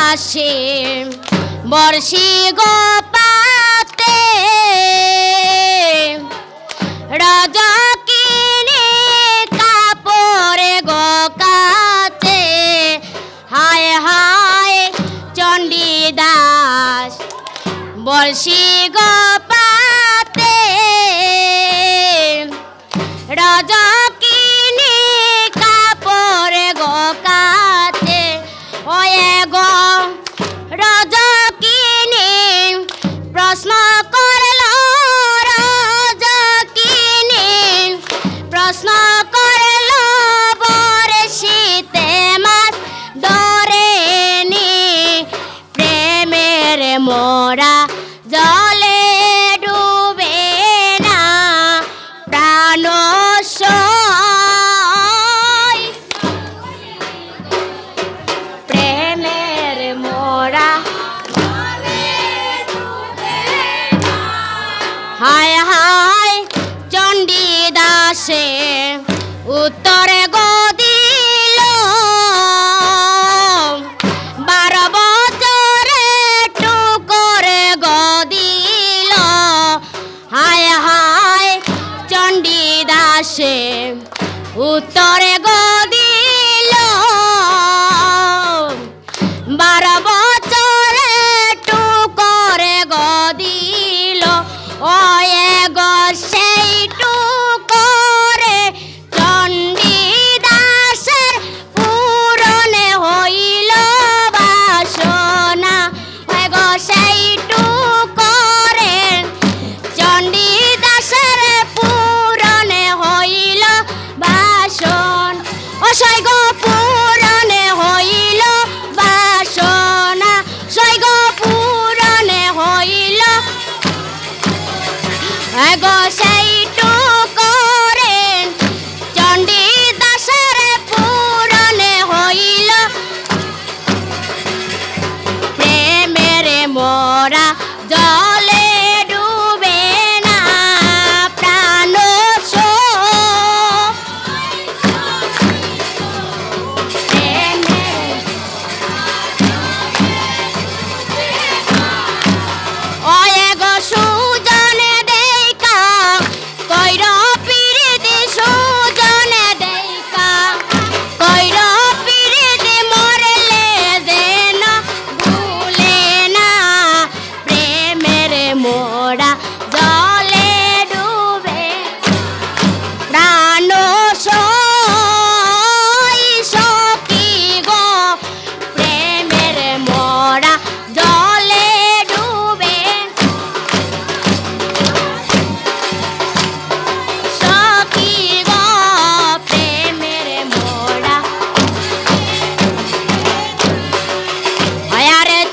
দাসে বর্ষি গো পাতে রজকিনী কাপড়ে গো কাতে হায় হায় চণ্ডী দাস বর্ষি গো পাতে রজকিনী কাপড়ে গো কাতে ওয়ে গো রজকিনী প্রশ্ন করল রজকিনী প্রশ্ন করল বর্ষিতে মাছ ধরেনি প্রেমের মোরা জলে ডুবে না প্রাণ সয় প্রেমের মোরা হায় হায় চণ্ডী দাসে উত্তরে গো দিল 12 বছরে টুকরে গো দিল হায় হায় চণ্ডী দাসে উত্তরে গো দিল 12 বছরে টুকরে গো দিল ওয়ে গো সেই টুকরে চণ্ডী দাসের পূরণে হইল বাসনা ওয়ে গো সেই টুকরে চণ্ডী দাসের পূরণে হইল বাসন ও সই গো পূরণে হইল বাসনা সই গো পূরণে হইল গো